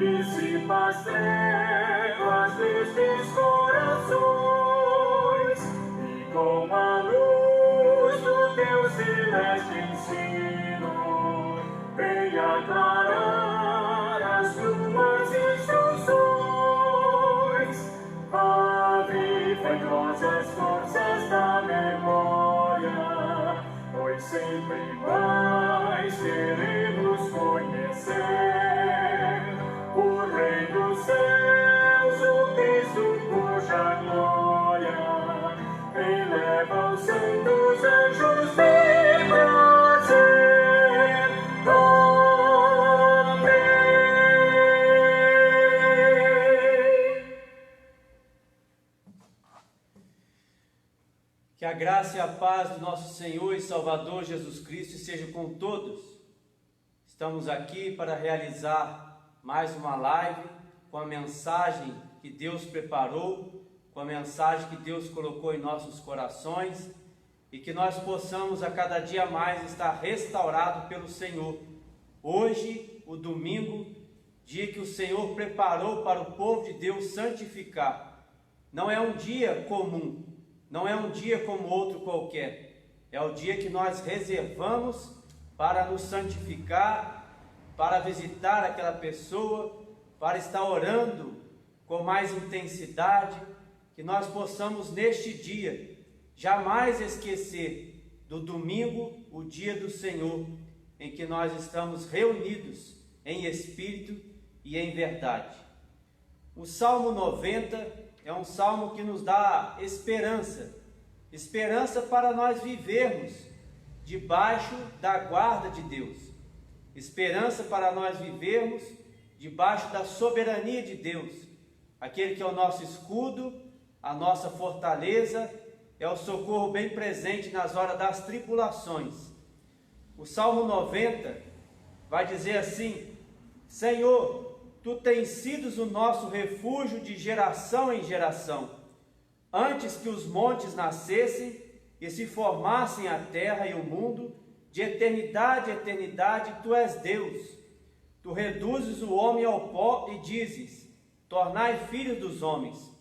dissipa as trevas destes corações, e com a luz do teu celeste ensino, vem aclarar as tuas instruções. Aviva-nos forças da memória, pois sempre mais queremos conhecer o Rei dos céus, o Cristo cuja glória eleva os santos anjos de prazer. Amém. Que a graça e a paz do nosso Senhor e Salvador Jesus Cristo estejam com todos. Estamos aqui para realizar mais uma live com a mensagem que Deus preparou, com a mensagem que Deus colocou em nossos corações, e que nós possamos a cada dia mais estar restaurado pelo Senhor. Hoje, o domingo, dia que o Senhor preparou para o povo de Deus santificar. Não é um dia comum, não é um dia como outro qualquer. É o dia que nós reservamos para nos santificar, para visitar aquela pessoa, para estar orando com mais intensidade, que nós possamos neste dia jamais esquecer do domingo, o dia do Senhor, em que nós estamos reunidos em espírito e em verdade. O Salmo 90 é um salmo que nos dá esperança, esperança para nós vivermos debaixo da guarda de Deus, esperança para nós vivermos debaixo da soberania de Deus, aquele que é o nosso escudo, a nossa fortaleza, é o socorro bem presente nas horas das tribulações. O Salmo 90 vai dizer assim: Senhor, Tu tens sido o nosso refúgio de geração em geração. Antes que os montes nascessem e se formassem a terra e o mundo, de eternidade a eternidade, Tu és Deus. Tu reduzes o homem ao pó e dizes: tornai filhos dos homens.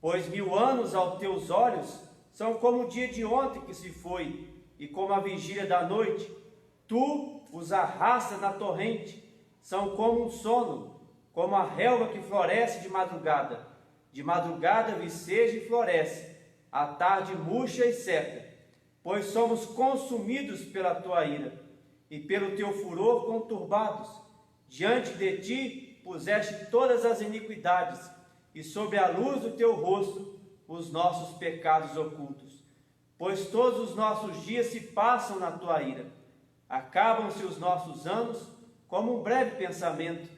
Pois 1000 anos aos teus olhos são como o dia de ontem que se foi, e como a vigília da noite. Tu os arrastas na torrente, são como um sono, como a relva que floresce de madrugada. De madrugada viceja e floresce, à tarde murcha e seca. Pois somos consumidos pela tua ira, e pelo teu furor conturbados. Diante de ti puseste todas as iniquidades, e sobre a luz do teu rosto os nossos pecados ocultos. Pois todos os nossos dias se passam na tua ira. Acabam-se os nossos anos como um breve pensamento.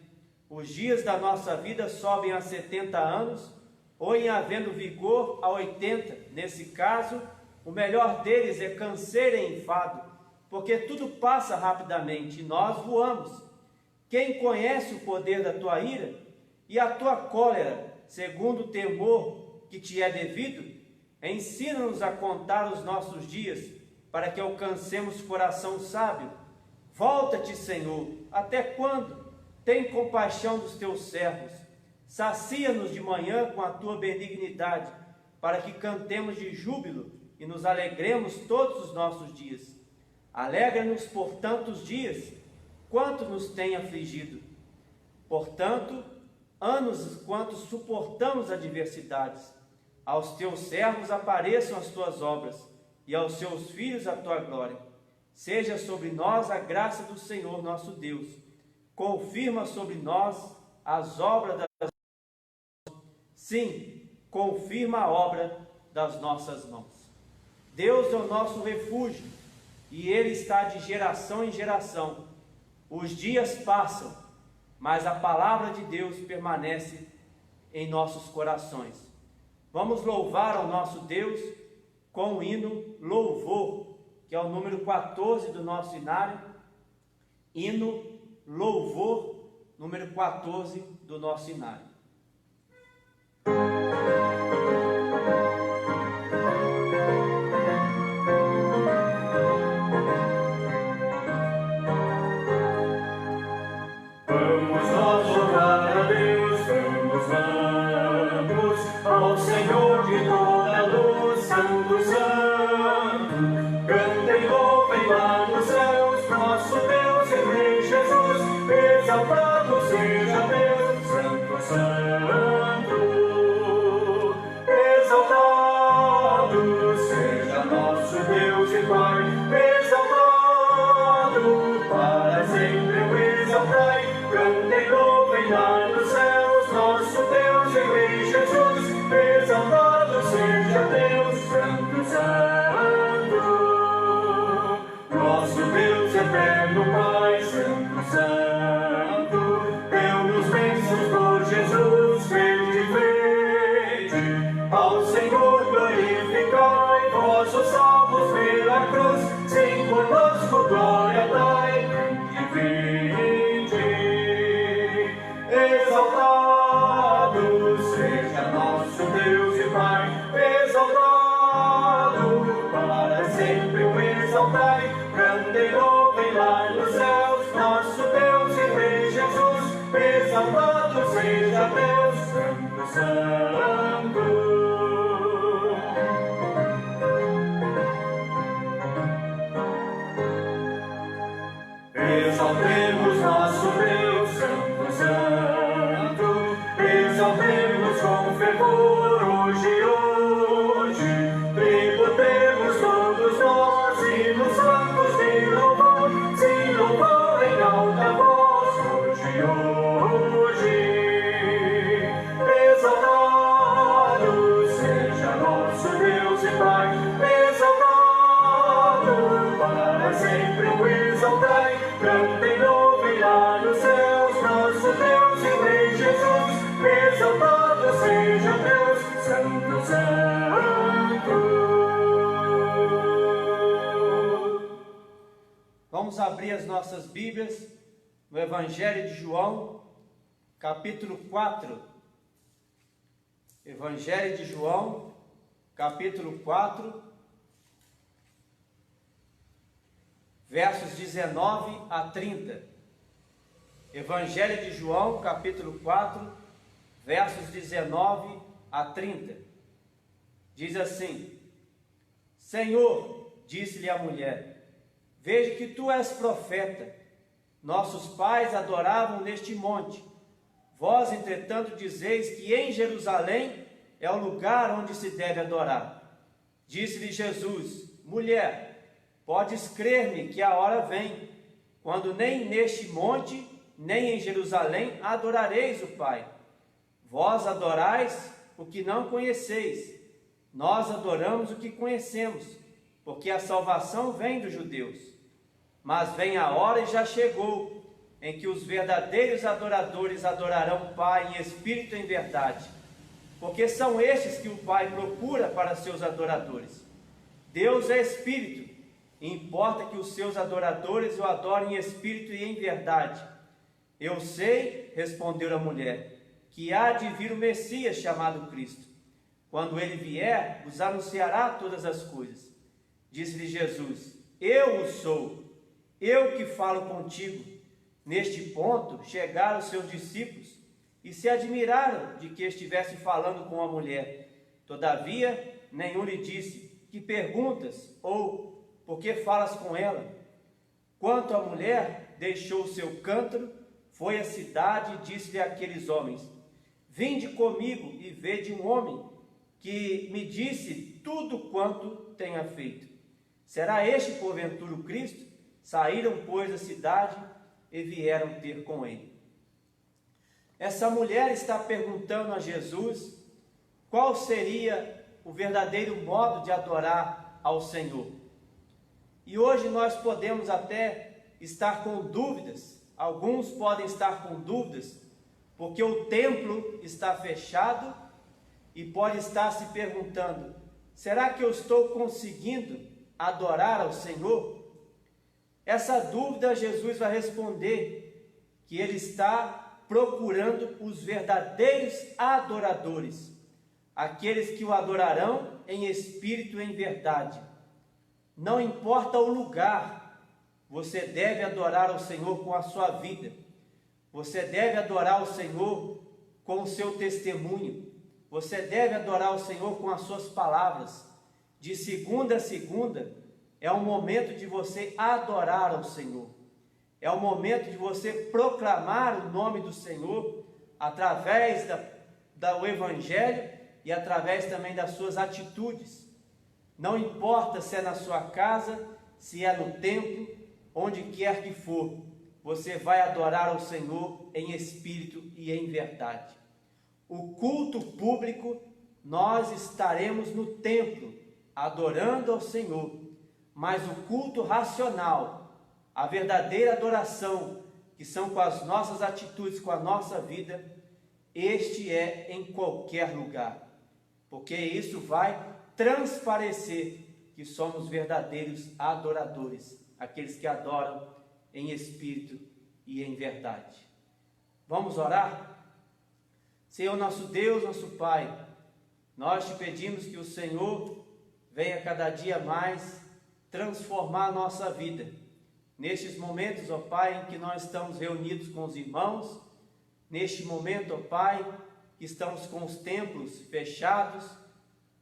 Os dias da nossa vida sobem a 70 anos, ou em havendo vigor a 80. Nesse caso, o melhor deles é canseira e enfado, porque tudo passa rapidamente e nós voamos. Quem conhece o poder da tua ira e a tua cólera, segundo o temor que te é devido? Ensina-nos a contar os nossos dias, para que alcancemos coração sábio. Volta-te, Senhor, até quando? Tem compaixão dos teus servos. Sacia-nos de manhã com a tua benignidade, para que cantemos de júbilo e nos alegremos todos os nossos dias. Alegra-nos por tantos dias, quanto nos tem afligido. Portanto, anos quanto suportamos adversidades. Aos teus servos apareçam as tuas obras, e aos seus filhos a tua glória. Seja sobre nós a graça do Senhor nosso Deus. Confirma sobre nós as obras das mãos. Sim, confirma a obra das nossas mãos. Deus é o nosso refúgio, e Ele está de geração em geração. Os dias passam, mas a palavra de Deus permanece em nossos corações. Vamos louvar ao nosso Deus com o hino Louvor, que é o número 14 do nosso inário. Hino Louvor, número 14 do nosso inário. Vamos nós louvar a Deus. seja Deus, Santo, Santo. Exaltado seja nosso Deus e Pai, exaltado para sempre o exaltai. Cantem, louvem lá nos céus, nosso Deus e Rei Jesus. Exaltado seja Deus, Santo, Santo. Nosso Deus eterno Pai, Santo, Santo. Deu-nos bênçãos por Jesus, vede, vede. Ao Senhor glorificai, vós os salvos pela cruz. Sim, conosco glória dai, vinde. Exaltado seja nosso Deus e Pai, exaltado para sempre o exaltai. Cantem, louvem lá nos céus, nosso Deus e Rei Jesus. Exaltado seja Deus, Santo, Santo. Exaltemos nosso Deus, Santo, Santo. Exaltemos com fervor hoje, hoje. Tributemos todos nós hinos santos de louvor, sim, louvor em alta voz hoje, hoje. Exaltado seja nosso Deus e Pai, exaltado para sempre o exaltai. Cantem, louvem lá nos céus, nosso Deus e Rei Jesus. Exaltado seja Deus, Santo, Santo. Vamos abrir as nossas Bíblias no Evangelho de João, capítulo 4. Evangelho de João, capítulo 4, versos 19 a 30. Evangelho de João, capítulo 4, versos 19 a 30. Diz assim: Senhor, disse-lhe a mulher, vejo que tu és profeta. Nossos pais adoravam neste monte. Vós, entretanto, dizeis que em Jerusalém é o lugar onde se deve adorar. Disse-lhe Jesus: Mulher, podes crer-me que a hora vem, quando nem neste monte, nem em Jerusalém adorareis o Pai. Vós adorais o que não conheceis. Nós adoramos o que conhecemos, porque a salvação vem dos judeus. Mas vem a hora e já chegou, em que os verdadeiros adoradores adorarão o Pai em espírito e em verdade, porque são estes que o Pai procura para seus adoradores. Deus é espírito, e importa que os seus adoradores o adorem em espírito e em verdade. Eu sei, respondeu a mulher, que há de vir o Messias chamado Cristo. Quando ele vier, vos anunciará todas as coisas. Disse-lhe Jesus: Eu o sou, eu que falo contigo. Neste ponto chegaram os seus discípulos e se admiraram de que estivesse falando com a mulher. Todavia, nenhum lhe disse: Que perguntas? Ou por que falas com ela? Quanto à mulher, deixou o seu cântaro, foi à cidade e disse-lhe àqueles homens: Vinde comigo e vede um homem que me disse tudo quanto tenha feito. Será este porventura o Cristo? Saíram, pois, da cidade e vieram ter com ele. Essa mulher está perguntando a Jesus qual seria o verdadeiro modo de adorar ao Senhor. E hoje nós podemos até estar com dúvidas, alguns podem estar com dúvidas, porque o templo está fechado e pode estar se perguntando: será que eu estou conseguindo adorar ao Senhor? Essa dúvida Jesus vai responder que ele está procurando os verdadeiros adoradores, aqueles que o adorarão em espírito e em verdade. Não importa o lugar, você deve adorar ao Senhor com a sua vida, você deve adorar ao Senhor com o seu testemunho, você deve adorar ao Senhor com as suas palavras. De segunda a segunda é um momento de você adorar ao Senhor. É o momento de você proclamar o nome do Senhor através do Evangelho e através também das suas atitudes. Não importa se é na sua casa, se é no templo, onde quer que for, você vai adorar o Senhor em espírito e em verdade. O culto público, nós estaremos no templo, adorando ao Senhor, mas o culto racional, a verdadeira adoração, que são com as nossas atitudes, com a nossa vida, este é em qualquer lugar, porque isso vai transparecer que somos verdadeiros adoradores, aqueles que adoram em espírito e em verdade. Vamos orar? Senhor nosso Deus, nosso Pai, nós te pedimos que o Senhor venha cada dia mais transformar a nossa vida. Nestes momentos, ó Pai, em que nós estamos reunidos com os irmãos, neste momento, ó Pai, que estamos com os templos fechados,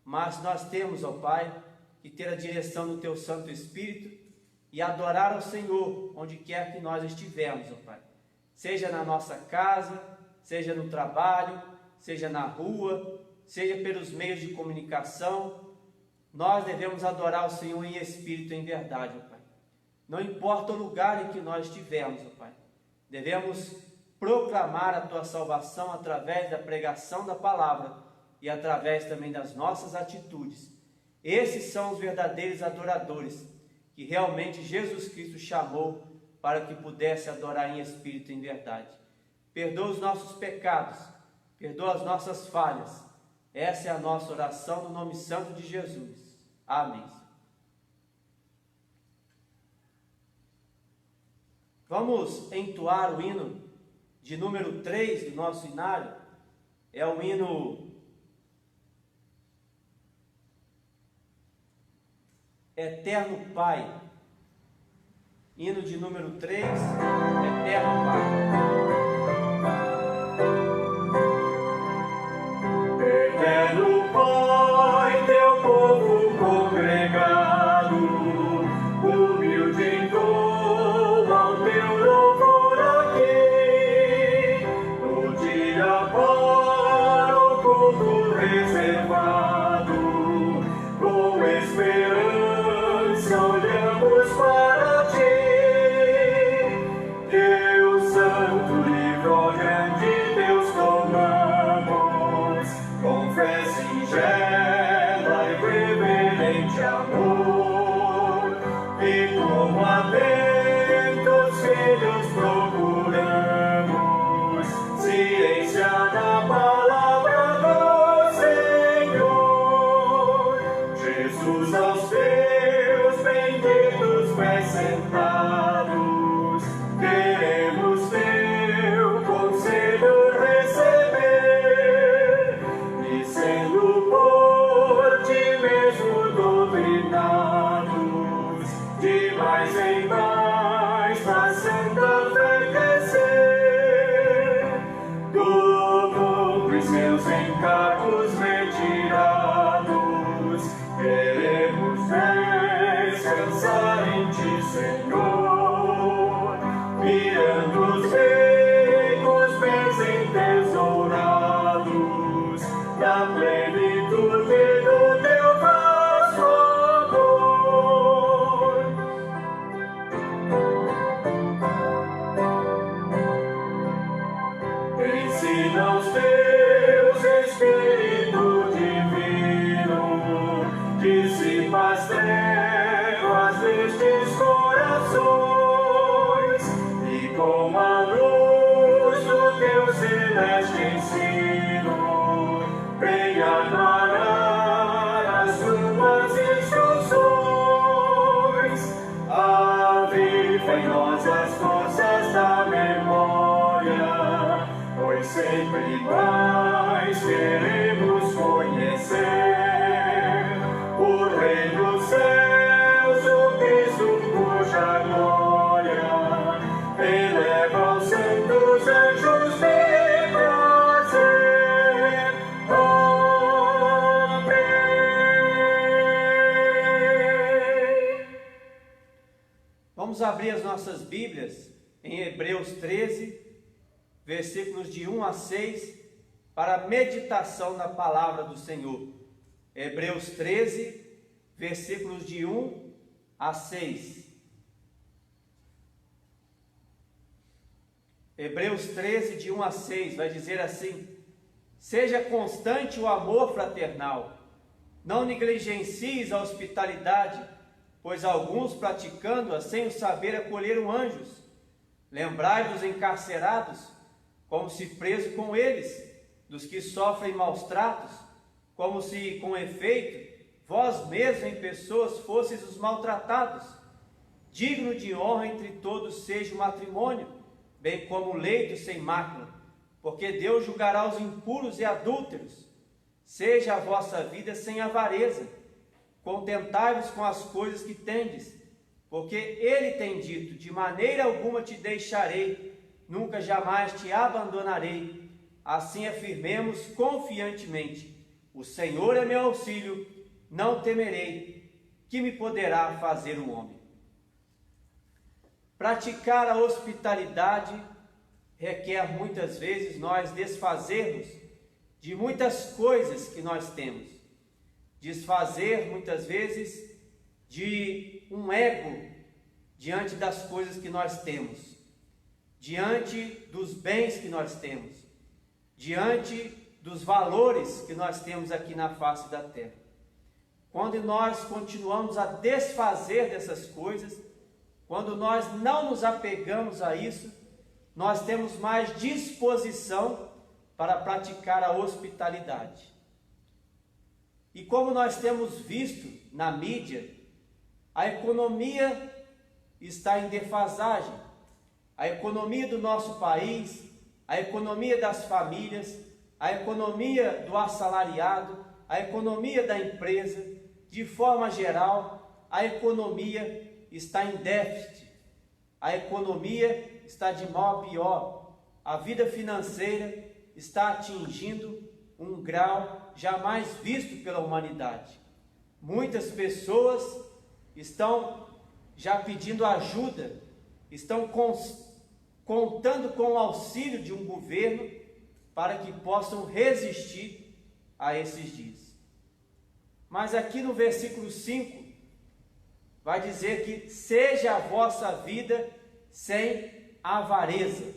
mas nós temos, ó Pai, que ter a direção do Teu Santo Espírito e adorar ao Senhor onde quer que nós estivermos, ó Pai. Seja na nossa casa, seja no trabalho, seja na rua, seja pelos meios de comunicação, nós devemos adorar o Senhor em espírito e em verdade, ó Pai. Não importa o lugar em que nós estivermos, ó Pai, devemos proclamar a Tua salvação através da pregação da palavra e através também das nossas atitudes. Esses são os verdadeiros adoradores, que realmente Jesus Cristo chamou para que pudesse adorar em espírito e em verdade. Perdoa os nossos pecados, perdoa as nossas falhas. Essa é a nossa oração no nome santo de Jesus. Amém. Vamos entoar o hino de número 3 do nosso inário. É o hino Eterno Pai. Hino de número 3, Eterno Pai. Eterno Pai, teu povo congregado, humilde entoa ao teu louvor aqui, no dia para o culto reservado, com esperança olhamos para ti. Teu santo livro, ó grande Deus, tomamos, com fé singela e reverente amor, e como atentos filhos procuramos ciência da palavra do Senhor. Jesus, aos teus benditos pés sentados, queremos teu conselho receber, e sendo por ti mesmo doutrinados, de mais em mais na santa fé crescer, do mundo e seus encargos retirados, queremos descansar em ti, Senhor, mirando os ricos bens entesourados, da plenitude do teu vasto amor. Ensina aos teus Espírito Divino, dissipa as trevas destes corações, e com a luz do teu celeste ensino, venha aclarar as tuas instruções. Aviva em nós as forças da memória, pois sempre mais queremos conhecer o Rei dos céus, o Cristo cuja glória eleva aos santos anjos de prazer. Amém. Vamos abrir as nossas Bíblias Hebreus 13, versículos de 1 a 6, para a meditação na palavra do Senhor. Hebreus 13, versículos de 1 a 6. Hebreus 13, de 1 a 6, vai dizer assim: seja constante o amor fraternal, não negligencies a hospitalidade, pois alguns praticando-a sem o saber acolheram anjos. Lembrai-vos encarcerados, como se preso com eles, dos que sofrem maus tratos, como se, com efeito, vós mesmos em pessoas fosseis os maltratados. Digno de honra entre todos seja o matrimônio, bem como o leito sem mácula, porque Deus julgará os impuros e adúlteros. Seja a vossa vida sem avareza, contentai-vos com as coisas que tendes, porque Ele tem dito: de maneira alguma te deixarei, nunca jamais te abandonarei. Assim afirmemos confiantemente: o Senhor é meu auxílio, não temerei, que me poderá fazer o homem. Praticar a hospitalidade requer muitas vezes nós desfazermos de muitas coisas que nós temos. Desfazer muitas vezes de um ego diante das coisas que nós temos, diante dos bens que nós temos, diante dos valores que nós temos aqui na face da terra. Quando nós continuamos a desfazer dessas coisas, quando nós não nos apegamos a isso, nós temos mais disposição para praticar a hospitalidade. E como nós temos visto na mídia, a economia está em defasagem. A economia do nosso país, a economia das famílias, a economia do assalariado, a economia da empresa, de forma geral, a economia está em déficit. A economia está de mal a pior. A vida financeira está atingindo um grau jamais visto pela humanidade. Muitas pessoas estão já pedindo ajuda, estão contando com o auxílio de um governo para que possam resistir a esses dias. Mas aqui no versículo 5, vai dizer que seja a vossa vida sem avareza.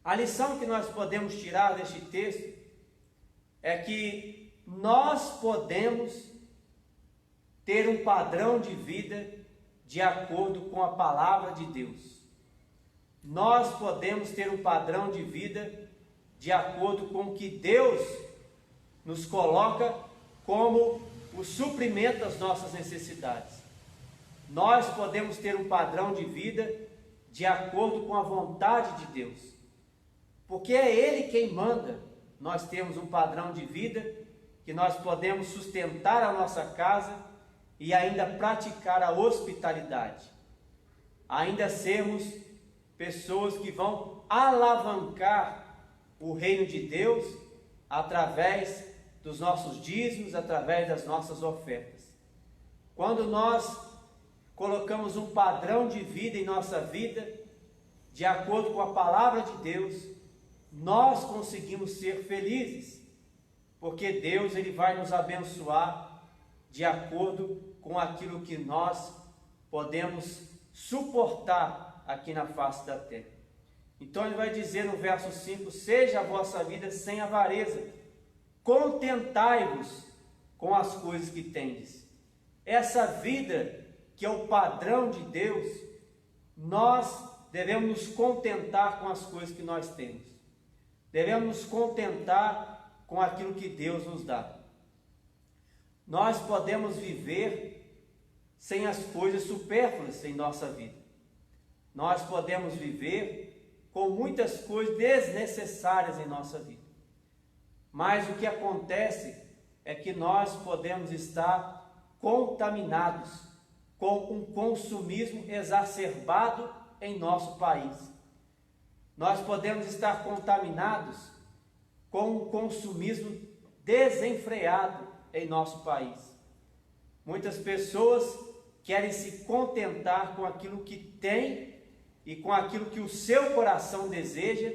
A lição que nós podemos tirar deste texto é que nós podemos ter um padrão de vida de acordo com a palavra de Deus. Nós podemos ter um padrão de vida de acordo com o que Deus nos coloca como o suprimento das nossas necessidades. Nós podemos ter um padrão de vida de acordo com a vontade de Deus, porque é Ele quem manda. Nós temos um padrão de vida que nós podemos sustentar a nossa casa e ainda praticar a hospitalidade, ainda sermos pessoas que vão alavancar o reino de Deus através dos nossos dízimos, através das nossas ofertas. Quando nós colocamos um padrão de vida em nossa vida, de acordo com a palavra de Deus, nós conseguimos ser felizes, porque Deus ele vai nos abençoar de acordo com aquilo que nós podemos suportar aqui na face da terra. Então ele vai dizer no verso 5: seja a vossa vida sem avareza, contentai-vos com as coisas que tendes. Essa vida que é o padrão de Deus, nós devemos nos contentar com as coisas que nós temos. Devemos nos contentar com aquilo que Deus nos dá. Nós podemos viver sem as coisas supérfluas em nossa vida. Nós podemos viver com muitas coisas desnecessárias em nossa vida. Mas o que acontece é que nós podemos estar contaminados com um consumismo exacerbado em nosso país. Nós podemos estar contaminados com um consumismo desenfreado em nosso país. Muitas pessoas querem se contentar com aquilo que têm e com aquilo que o seu coração deseja,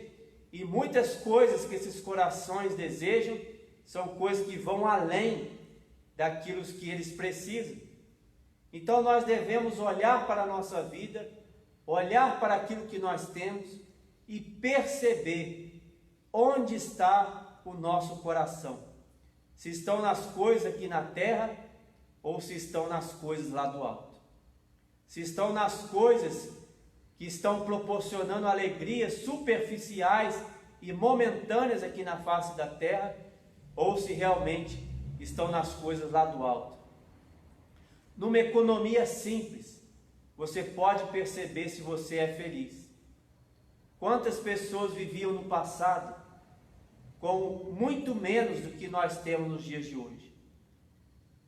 e muitas coisas que esses corações desejam são coisas que vão além daquilo que eles precisam. Então nós devemos olhar para a nossa vida, olhar para aquilo que nós temos e perceber onde está o nosso coração. Se estão nas coisas aqui na terra ou se estão nas coisas lá do alto. Se estão nas coisas que estão proporcionando alegrias superficiais e momentâneas aqui na face da terra, ou se realmente estão nas coisas lá do alto. Numa economia simples, você pode perceber se você é feliz. Quantas pessoas viviam no passado com muito menos do que nós temos nos dias de hoje?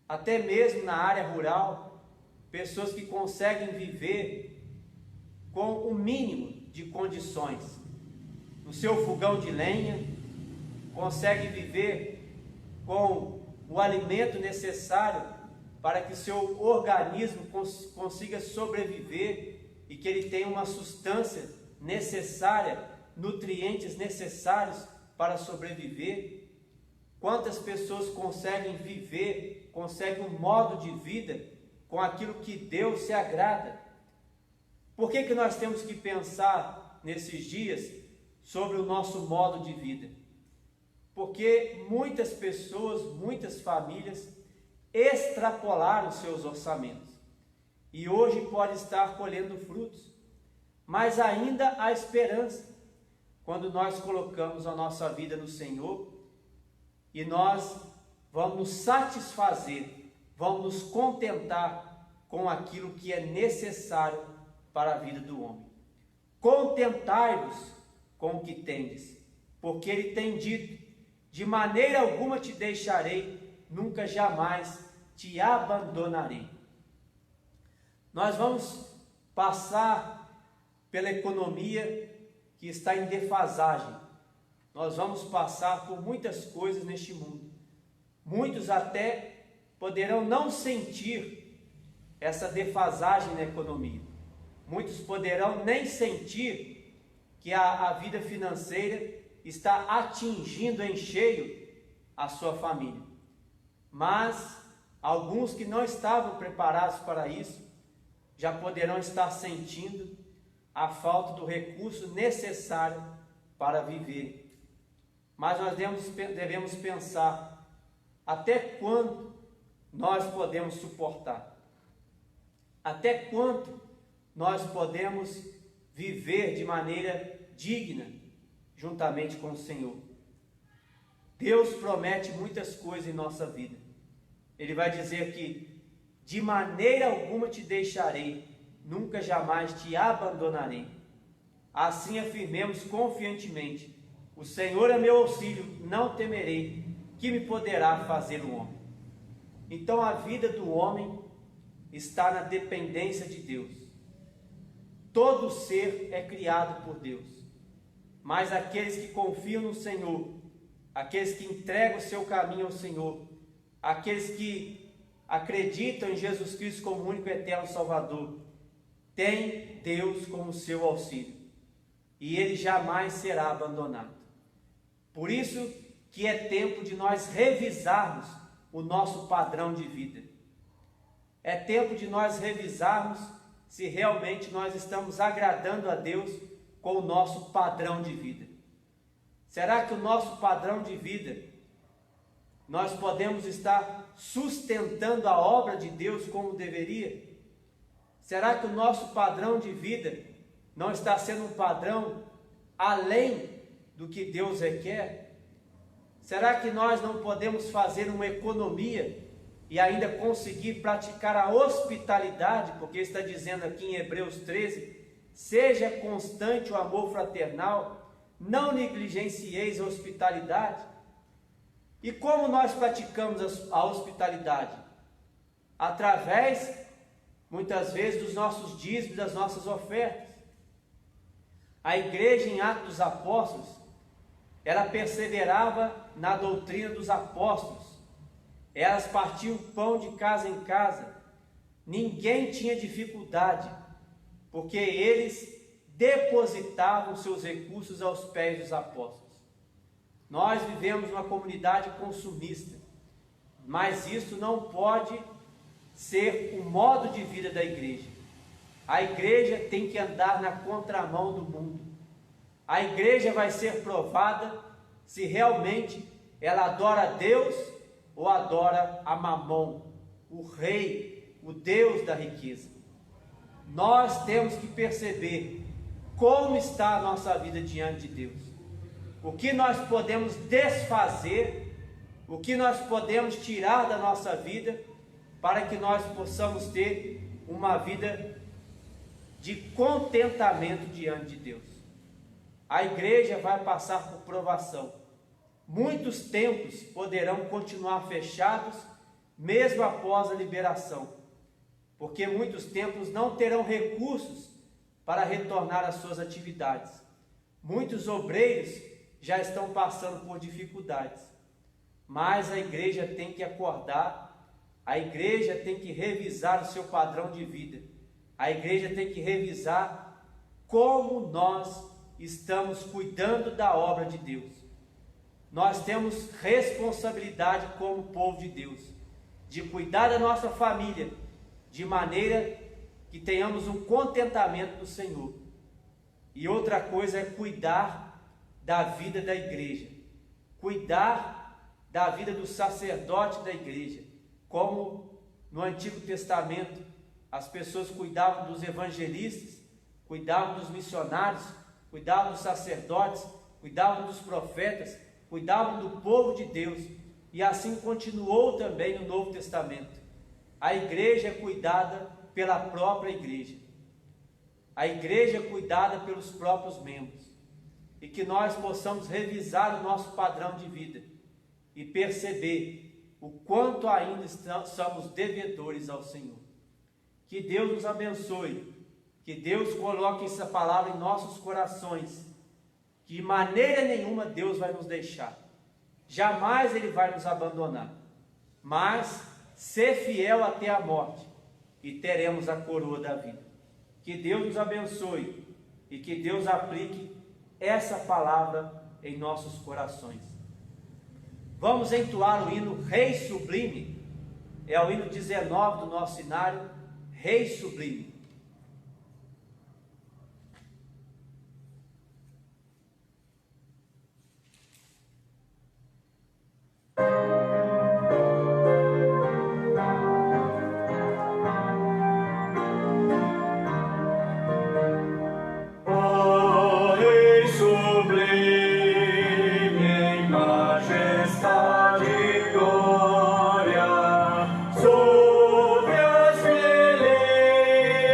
Até mesmo na área rural, pessoas que conseguem viver com o mínimo de condições. No seu fogão de lenha, conseguem viver com o alimento necessário para que seu organismo consiga sobreviver e que ele tenha uma substância necessária, nutrientes necessários para sobreviver. Quantas pessoas conseguem viver, conseguem um modo de vida com aquilo que Deus se agrada? Por que nós temos que pensar nesses dias sobre o nosso modo de vida? Porque muitas pessoas, muitas famílias extrapolaram seus orçamentos e hoje pode estar colhendo frutos, mas ainda há esperança quando nós colocamos a nossa vida no Senhor e nós vamos nos satisfazer, vamos nos contentar com aquilo que é necessário para a vida do homem. Contentai-vos com o que tendes, porque ele tem dito: de maneira alguma te deixarei, nunca jamais te abandonarei. Nós vamos passar pela economia que está em defasagem. Nós vamos passar por muitas coisas neste mundo. Muitos até poderão não sentir essa defasagem na economia. Muitos poderão nem sentir que a vida financeira está atingindo em cheio a sua família. Mas alguns que não estavam preparados para isso já poderão estar sentindo a falta do recurso necessário para viver. Mas nós devemos pensar até quando nós podemos suportar, até quanto nós podemos viver de maneira digna juntamente com o Senhor. Deus promete muitas coisas em nossa vida. Ele vai dizer que de maneira alguma te deixarei, nunca jamais te abandonarei. Assim afirmemos confiantemente: o Senhor é meu auxílio, não temerei, que me poderá fazer o homem. Então a vida do homem está na dependência de Deus. Todo ser é criado por Deus, mas aqueles que confiam no Senhor, aqueles que entregam o seu caminho ao Senhor, aqueles que acreditam em Jesus Cristo como único e eterno Salvador, têm Deus como seu auxílio, e Ele jamais será abandonado. Por isso que é tempo de nós revisarmos o nosso padrão de vida. É tempo de nós revisarmos se realmente nós estamos agradando a Deus com o nosso padrão de vida. Será que o nosso padrão de vida, nós podemos estar sustentando a obra de Deus como deveria? Será que o nosso padrão de vida não está sendo um padrão além do que Deus requer? Será que nós não podemos fazer uma economia e ainda conseguir praticar a hospitalidade? Porque está dizendo aqui em Hebreus 13: seja constante o amor fraternal, não negligencieis a hospitalidade. E como nós praticamos a hospitalidade? Através, muitas vezes, dos nossos dízimos, das nossas ofertas. A igreja em Atos dos Apóstolos, ela perseverava na doutrina dos apóstolos. Elas partiam pão de casa em casa. Ninguém tinha dificuldade, porque eles depositavam seus recursos aos pés dos apóstolos. Nós vivemos uma comunidade consumista, mas isso não pode ser o modo de vida da igreja. A igreja tem que andar na contramão do mundo. A igreja vai ser provada se realmente ela adora a Deus ou adora a Mamon, o rei, o Deus da riqueza. Nós temos que perceber como está a nossa vida diante de Deus. O que nós podemos desfazer, o que nós podemos tirar da nossa vida, para que nós possamos ter uma vida de contentamento diante de Deus. A igreja vai passar por provação. Muitos templos poderão continuar fechados, mesmo após a liberação, porque muitos templos não terão recursos para retornar às suas atividades. Muitos obreiros já estão passando por dificuldades, mas a igreja tem que acordar, a igreja tem que revisar o seu padrão de vida, a igreja tem que revisar como nós estamos cuidando da obra de Deus. Nós temos responsabilidade como povo de Deus, de cuidar da nossa família, de maneira que tenhamos um contentamento no Senhor. E outra coisa é cuidar da vida da igreja, cuidar da vida do sacerdote da igreja, como no Antigo Testamento as pessoas cuidavam dos evangelistas, cuidavam dos missionários, cuidavam dos sacerdotes, cuidavam dos profetas, cuidavam do povo de Deus, e assim continuou também no Novo Testamento. A igreja é cuidada pela própria igreja, a igreja é cuidada pelos próprios membros, e que nós possamos revisar o nosso padrão de vida e perceber o quanto ainda somos devedores ao Senhor. Que Deus nos abençoe, que Deus coloque essa palavra em nossos corações, que de maneira nenhuma Deus vai nos deixar, jamais Ele vai nos abandonar, mas ser fiel até a morte, e teremos a coroa da vida. Que Deus nos abençoe, e que Deus aplique essa palavra em nossos corações. Vamos entoar o hino Rei Sublime, é o hino 19 do nosso cenário, Rei Sublime. Glória, sob as fileiras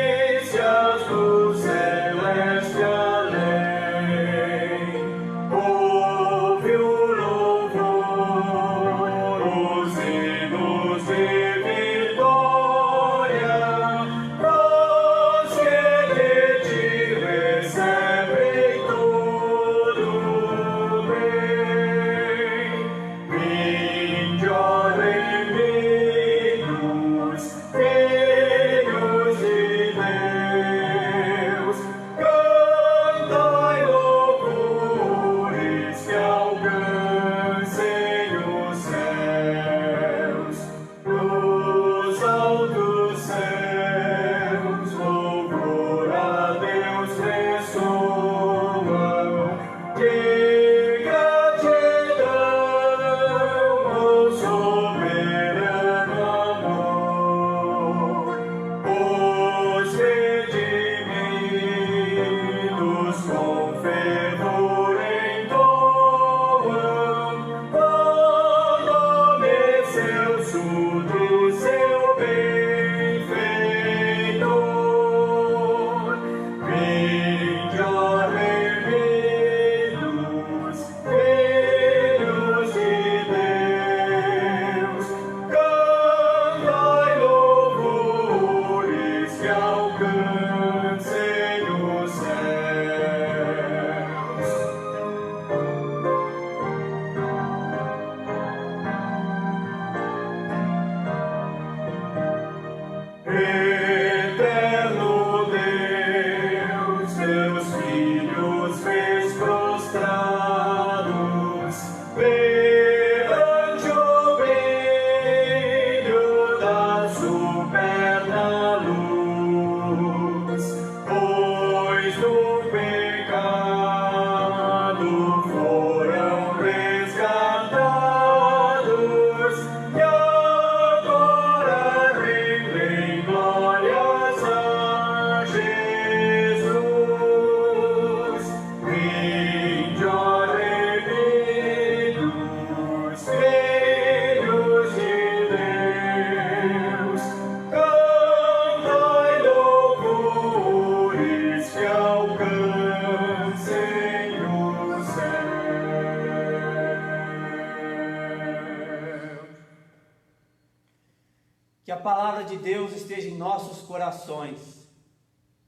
Que a palavra de Deus esteja em nossos corações.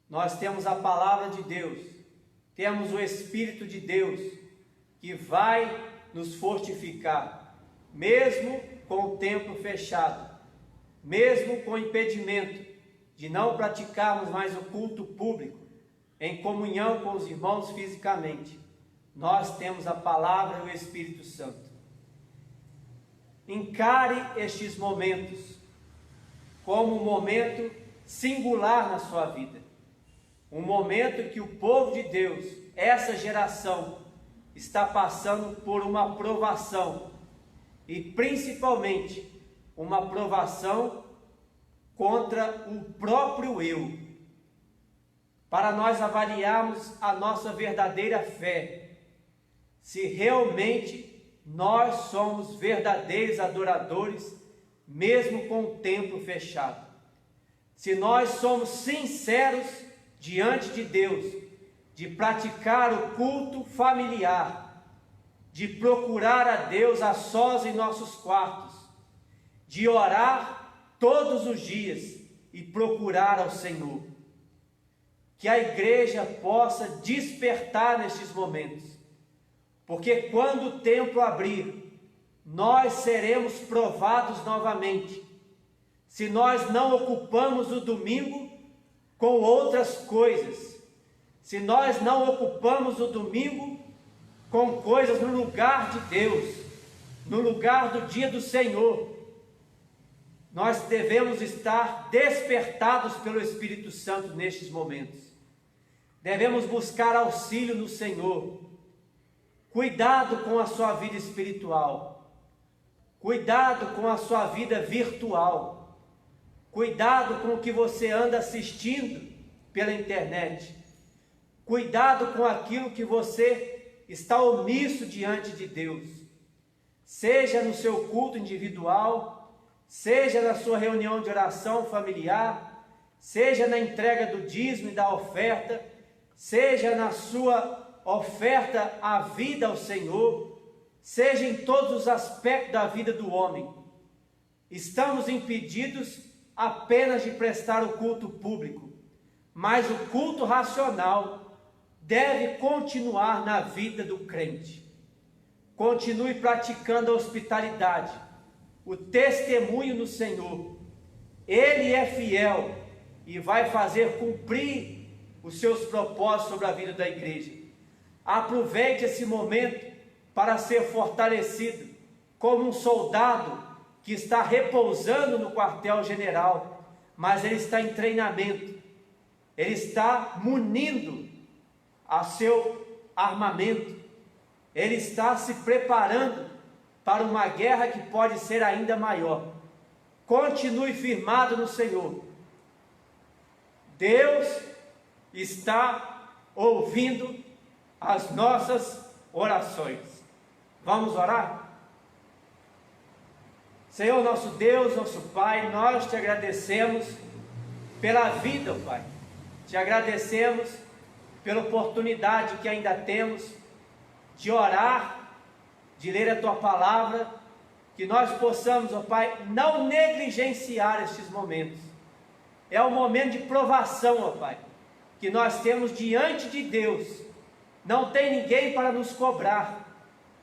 Nós temos a palavra de Deus, temos o Espírito de Deus, que vai nos fortificar, mesmo com o templo fechado, mesmo com o impedimento de não praticarmos mais o culto público, em comunhão com os irmãos fisicamente. Nós temos a palavra e o Espírito Santo. Encare estes momentos como um momento singular na sua vida. Um momento que o povo de Deus, essa geração, está passando por uma provação. E principalmente, uma provação contra o próprio eu. Para nós avaliarmos a nossa verdadeira fé. Se realmente nós somos verdadeiros adoradores, mesmo com o templo fechado. Se nós somos sinceros diante de Deus, de praticar o culto familiar, de procurar a Deus a sós em nossos quartos, de orar todos os dias e procurar ao Senhor. Que a igreja possa despertar nestes momentos, porque quando o templo abrir, nós seremos provados novamente, se nós não ocupamos o domingo com outras coisas, se nós não ocupamos o domingo com coisas no lugar de Deus, no lugar do dia do Senhor. Nós devemos estar despertados pelo Espírito Santo nestes momentos. Devemos buscar auxílio no Senhor. Cuidado com a sua vida espiritual. Cuidado com a sua vida virtual. Cuidado com o que você anda assistindo pela internet. Cuidado com aquilo que você está omisso diante de Deus. Seja no seu culto individual, seja na sua reunião de oração familiar, seja na entrega do dízimo e da oferta, seja na sua oferta à vida ao Senhor, seja em todos os aspectos da vida do homem. Estamos impedidos apenas de prestar o culto público, mas o culto racional deve continuar na vida do crente. Continue praticando a hospitalidade, o testemunho no Senhor. Ele é fiel e vai fazer cumprir os seus propósitos sobre a vida da igreja. Aproveite esse momento para ser fortalecido como um soldado que está repousando no quartel-general, mas ele está em treinamento, ele está munindo a seu armamento, ele está se preparando para uma guerra que pode ser ainda maior. Continue firmado no Senhor. Deus está ouvindo as nossas orações. Vamos orar? Senhor, nosso Deus, nosso Pai, nós te agradecemos pela vida, Pai. Te agradecemos pela oportunidade que ainda temos de orar, de ler a Tua Palavra, que nós possamos, ó Pai, não negligenciar estes momentos. É um momento de provação, ó Pai, que nós temos diante de Deus. Não tem ninguém para nos cobrar.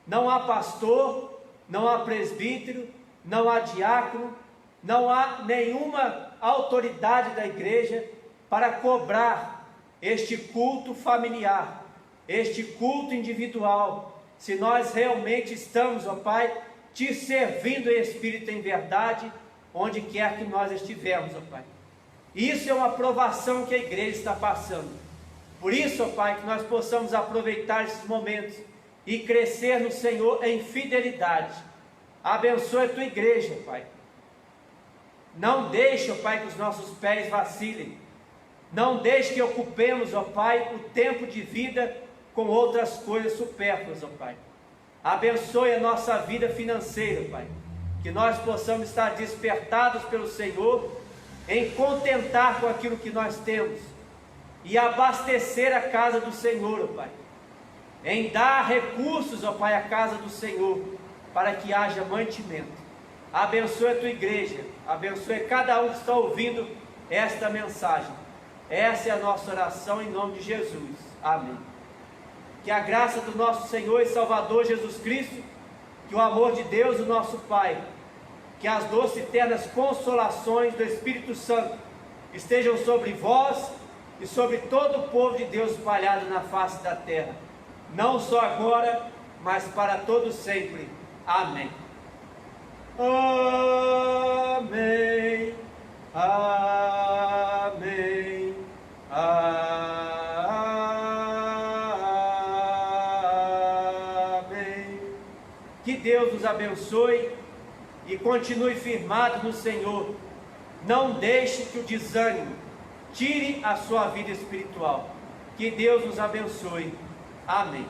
Não há pastor, não há presbítero, não há diácono, não há nenhuma autoridade da igreja para cobrar este culto familiar, este culto individual, se nós realmente estamos, ó Pai, te servindo em espírito e em verdade, onde quer que nós estivermos, ó Pai. Isso é uma provação que a igreja está passando. Por isso, ó Pai, que nós possamos aproveitar esses momentos e crescer no Senhor em fidelidade. Abençoe a Tua igreja, Pai. Não deixe, ó Pai, que os nossos pés vacilem. Não deixe que ocupemos, ó Pai, o tempo de vida com outras coisas supérfluas, ó Pai. Abençoe a nossa vida financeira, Pai. Que nós possamos estar despertados pelo Senhor em contentar com aquilo que nós temos e abastecer a casa do Senhor, ó Pai. Em dar recursos, ó Pai, à casa do Senhor, para que haja mantimento. abençoe a tua igreja, abençoe cada um que está ouvindo esta mensagem. Essa é a nossa oração em nome de Jesus. Amém. Que a graça do nosso Senhor e Salvador Jesus Cristo, que o amor de Deus, o nosso Pai, que as doces e ternas consolações do Espírito Santo estejam sobre vós e sobre todo o povo de Deus espalhado na face da terra, não só agora, mas para todo sempre. Amém. Amém. Amém. Amém. Que Deus nos abençoe e continue firmado no Senhor. Não deixe que o desânimo tire a sua vida espiritual. Que Deus nos abençoe. Amém.